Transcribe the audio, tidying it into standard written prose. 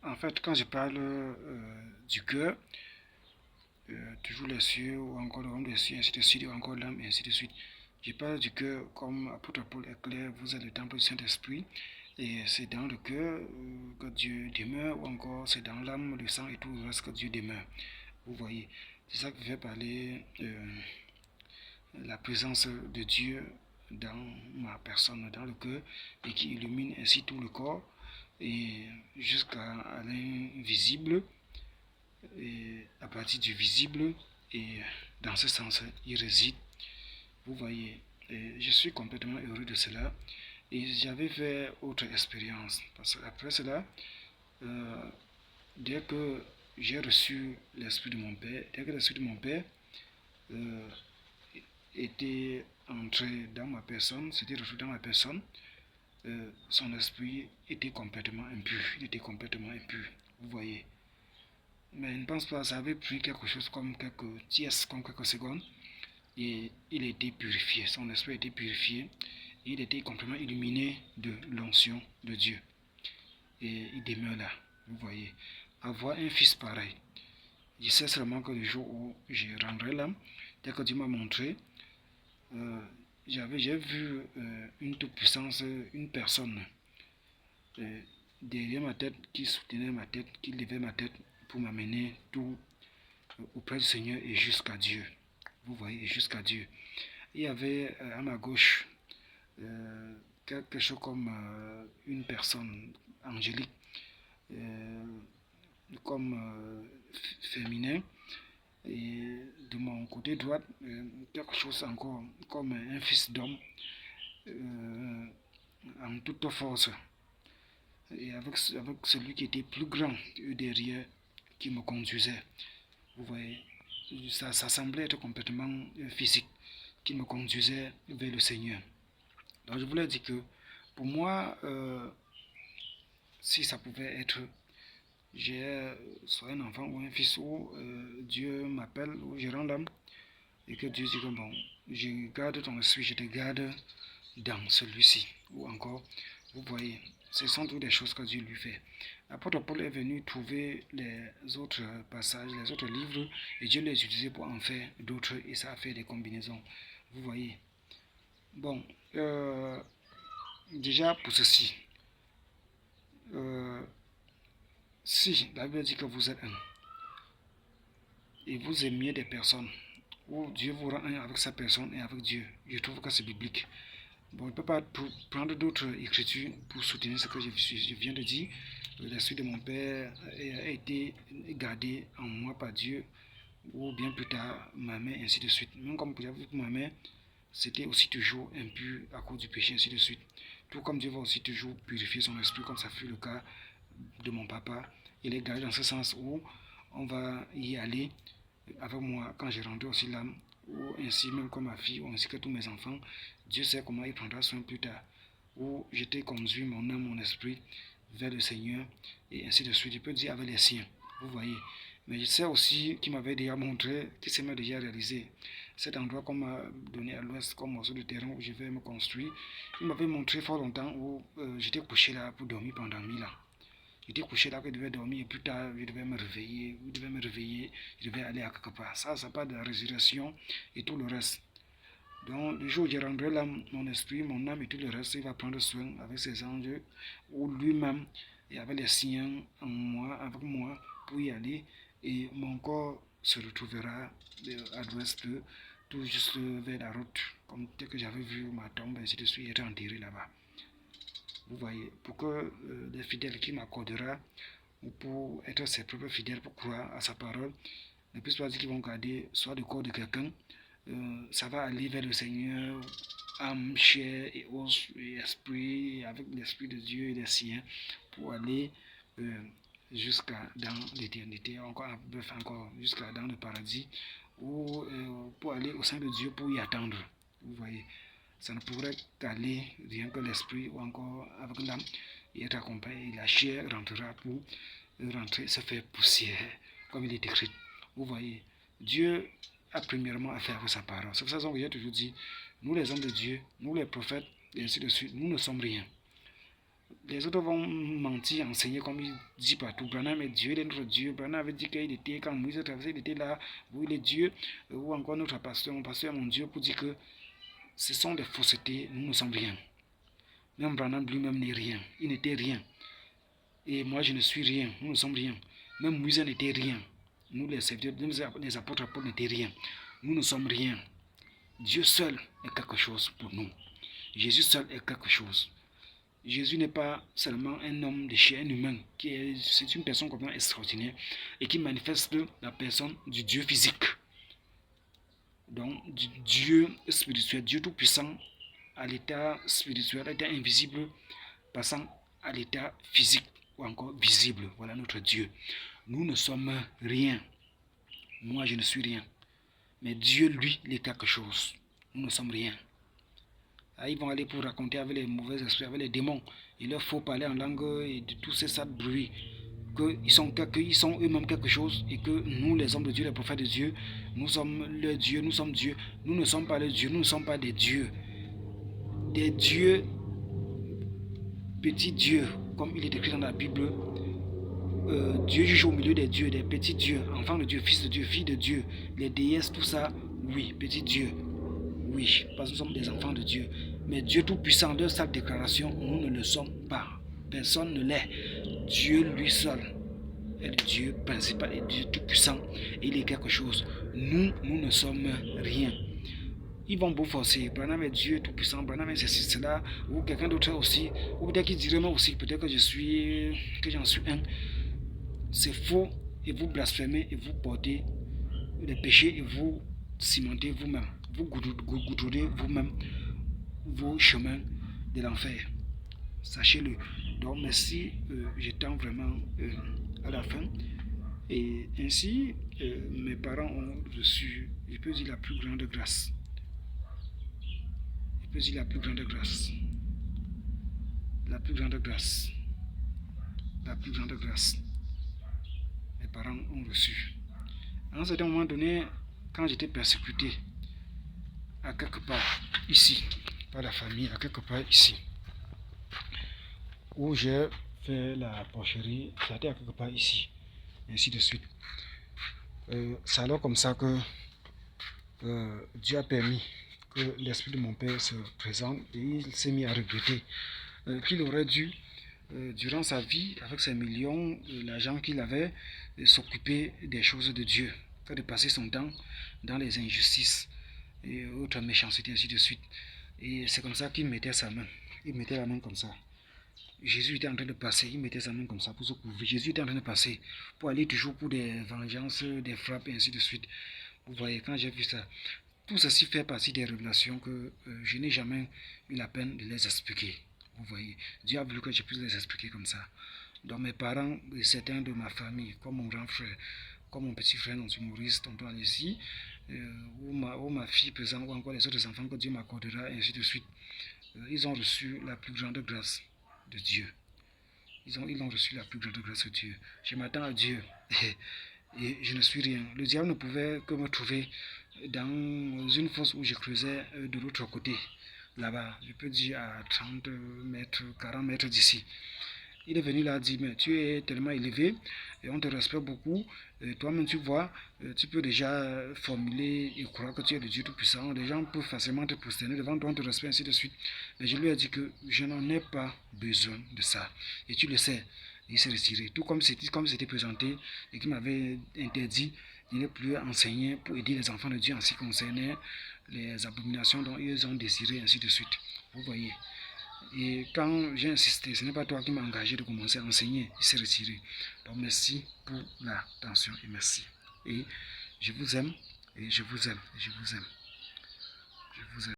En fait, quand je parle du cœur, toujours les cieux, ou encore le royaume des cieux, ainsi de suite, ou encore l'âme, et ainsi de suite. Je parle du cœur comme apôtre Paul est clair, vous êtes le temple du Saint-Esprit, et c'est dans le cœur que Dieu demeure, ou encore c'est dans l'âme, le sang et tout le reste que Dieu demeure. Vous voyez, c'est ça qui fait parler la présence de Dieu dans ma personne, dans le cœur, et qui illumine ainsi tout le corps, et jusqu'à l'invisible, et à partir du visible, et dans ce sens, il réside. Vous voyez, et je suis complètement heureux de cela. Et j'avais fait autre expérience. Parce qu'après cela, euh, dès que j'ai reçu l'esprit de mon Père, dès que l'esprit de mon Père euh, était entré dans ma personne, s'était retrouvé dans ma personne, son esprit était complètement impur. Il était complètement impur. Vous voyez. Mais je ne pense pas, ça avait pris quelque chose comme quelques tiers, comme quelques secondes. Et il était purifié, son esprit était purifié, et il était complètement illuminé de l'onction de Dieu. Et il demeure là, vous voyez. Avoir un fils pareil, je sais seulement que le jour où je rendrai l'âme, dès que Dieu m'a montré, j'ai vu une toute-puissance, une personne euh, derrière ma tête, qui soutenait ma tête, qui levait ma tête pour m'amener tout auprès du Seigneur et jusqu'à Dieu. Vous voyez, jusqu'à Dieu. Il y avait à ma gauche quelque chose comme une personne angélique, euh, comme féminin, et de mon côté droit, quelque chose encore comme un fils d'homme euh, en toute force, et avec celui qui était plus grand derrière, qui me conduisait. Vous voyez, ça semblait être complètement physique, qui me conduisait vers le Seigneur. Donc je voulais dire que pour moi, si ça pouvait être, j'ai soit un enfant ou un fils où Dieu m'appelle, où je rends l'âme, et que Dieu dit que bon, je garde ton esprit, je te garde dans celui-ci. Ou encore, vous voyez, ce sont toutes des choses que Dieu lui fait. L'apôtre Paul est venu trouver les autres passages, les autres livres, et Dieu les utilisait pour en faire d'autres, et ça a fait des combinaisons. Vous voyez. Bon, déjà pour ceci, euh, si la Bible dit que vous êtes un, et vous aimiez des personnes, où Dieu vous rend un avec sa personne et avec Dieu, je trouve que c'est biblique. Bon, je ne peux pas prendre d'autres écritures pour soutenir ce que je viens de dire. L'esprit de mon Père a été gardé en moi par Dieu, ou bien plus tard ma mère, ainsi de suite. Même comme vous avez vu pour ma mère, c'était aussi toujours impur à cause du péché, ainsi de suite. Tout comme Dieu va aussi toujours purifier son esprit, comme ça fut le cas de mon papa. Il est gardé dans ce sens où on va y aller avec moi quand j'ai rendu aussi l'âme, ou ainsi même comme ma fille, ou ainsi que tous mes enfants. Dieu sait comment il prendra soin plus tard. Où j'étais conduit, mon âme, mon esprit, vers le Seigneur, et ainsi de suite. Je peux dire avec les siens, vous voyez. Mais je sais aussi qu'il m'avait déjà montré, qu'il s'est déjà réalisé. Cet endroit qu'on m'a donné à l'ouest comme morceau de terrain où je vais me construire, il m'avait montré fort longtemps où j'étais couché là pour dormir pendant 1000 ans. J'étais couché là, que je devais dormir, et plus tard, je devais me réveiller, je devais aller à quelque part. Ça part de la résurrection et tout le reste. Donc, le jour où je rendrai là, mon esprit, mon âme et tout le reste, il va prendre soin avec ses anges, ou lui-même, et avec les siens en moi, avec moi, pour y aller. Et mon corps se retrouvera à l'ouest, tout juste vers la route, comme tel que j'avais vu ma tombe, ainsi de suite, être enterré là-bas. Vous voyez, pour que les fidèles qui m'accordera, ou pour être ses propres fidèles, pour croire à sa parole, ne puissent pas dire qu'ils vont garder soit le corps de quelqu'un, ça va aller vers le Seigneur, âme, chair et os et esprit, avec l'esprit de Dieu et les siens, pour aller jusqu'à dans l'éternité, encore, bref, encore jusqu'à dans le paradis, ou pour aller au sein de Dieu pour y attendre. Vous voyez, ça ne pourrait qu'aller rien que l'esprit ou encore avec l'âme et être accompagné. Et la chair rentrera pour rentrer, se faire poussière, comme il est écrit. Vous voyez, Dieu a premièrement affaire avec sa parole. C'est pour ça que j'ai toujours dit, nous les hommes de Dieu, nous les prophètes, et ainsi de suite, nous ne sommes rien. Les autres vont mentir, enseigner comme il dit partout. Branham est Dieu, il est notre Dieu. Branham avait dit qu'il était, quand Moïse traversait, il était là, où il est Dieu. Ou encore notre pasteur, mon pasteur est mon Dieu, pour dire que ce sont des faussetés, nous ne sommes rien. Même Branham lui-même n'est rien, il n'était rien. Et moi je ne suis rien, nous ne sommes rien. Même Moïse n'était rien. Nous les serviteurs, les apôtres Paul n'étaient rien. Nous ne sommes rien. Dieu seul est quelque chose pour nous. Jésus seul est quelque chose. Jésus n'est pas seulement un homme de chair, un humain, c'est une personne complètement extraordinaire et qui manifeste la personne du Dieu physique. Donc, du Dieu spirituel, Dieu tout-puissant, à l'état spirituel, à l'état invisible, passant à l'état physique ou encore visible. Voilà notre Dieu. Nous ne sommes rien. Moi, je ne suis rien. Mais Dieu, lui, il est quelque chose. Nous ne sommes rien. Là, ils vont aller pour raconter avec les mauvais esprits, avec les démons. Il leur faut parler en langue et de tous ces sales bruits. Qu'ils sont eux-mêmes quelque chose et que nous, les hommes de Dieu, les prophètes de Dieu, nous sommes le Dieu, nous sommes Dieu. Nous ne sommes pas le Dieu, nous ne sommes pas des dieux. Des dieux, petits dieux, comme il est écrit dans la Bible. Dieu juge au milieu des dieux, des petits dieux, enfants de Dieu, fils de Dieu, filles de Dieu, les déesses, tout ça, oui, petits dieux. Oui, parce que nous sommes des enfants de Dieu. Mais Dieu Tout-Puissant, de sa déclaration, nous ne le sommes pas. Personne ne l'est. Dieu lui seul est le Dieu principal et Dieu Tout-Puissant. Il est quelque chose. Nous ne sommes rien. Ils vont vous forcer. Branham est Dieu Tout-Puissant. Branham est ceci, cela. Ou quelqu'un d'autre aussi. Ou peut-être qu'il dirait moi aussi. Peut-être que j'en suis un. C'est faux. Et vous blasphémez et vous portez les péchés et vous cimentez vous-même. Vous goudronnez vous-même vos chemins de l'enfer. Sachez-le. Donc merci, je tends vraiment à la fin. Et ainsi, mes parents ont reçu, je peux dire, la plus grande grâce. Je peux dire la plus grande grâce. La plus grande grâce. La plus grande grâce. Mes parents ont reçu. À un certain moment donné, quand j'étais persécuté, à quelque part ici, par la famille, à quelque part ici, où j'ai fait la porcherie, c'était à quelque part ici, ainsi de suite. C'est alors comme ça que Dieu a permis que l'esprit de mon père se présente et il s'est mis à regretter qu'il aurait dû, durant sa vie, avec ses millions, l'argent qu'il avait, s'occuper des choses de Dieu, que de passer son temps dans les injustices et autres méchancetés, ainsi de suite. Et c'est comme ça qu'il mettait sa main. Il mettait la main comme ça. Jésus était en train de passer, il mettait sa main comme ça pour se couvrir. Jésus était en train de passer pour aller toujours pour des vengeances, des frappes et ainsi de suite. Vous voyez, quand j'ai vu ça, tout ceci fait partie des révélations que je n'ai jamais eu la peine de les expliquer. Vous voyez, Dieu a voulu que je puisse les expliquer comme ça. Donc mes parents, certains de ma famille, comme mon grand frère, comme mon petit frère, non Maurice, tonton Alessi, ou ma fille présente, ou encore les autres enfants que Dieu m'accordera, et ainsi de suite, ils ont reçu la plus grande grâce de Dieu. Ils ont reçu la plus grande grâce de Dieu. Je m'attends à Dieu et je ne suis rien. Le diable ne pouvait que me trouver dans une fosse où je creusais de l'autre côté, là-bas, je peux dire à 30 mètres, 40 mètres d'ici. Il est venu là dire, mais tu es tellement élevé et on te respecte beaucoup. Toi-même, tu vois, tu peux déjà formuler et croire que tu es le Dieu Tout-Puissant. Les gens peuvent facilement te prosterner devant toi, on te respecte, ainsi de suite. Mais je lui ai dit que je n'en ai pas besoin de ça. Et tu le sais, il s'est retiré. Tout comme c'était présenté et qu'il m'avait interdit de ne plus enseigner pour aider les enfants de Dieu en ce qui concernait les abominations dont ils ont désiré, ainsi de suite. Vous voyez. Et quand j'ai insisté, ce n'est pas toi qui m'as engagé de commencer à enseigner, il s'est retiré. Donc merci pour l'attention et merci. Et je vous aime, et je vous aime, et je vous aime. Je vous aime.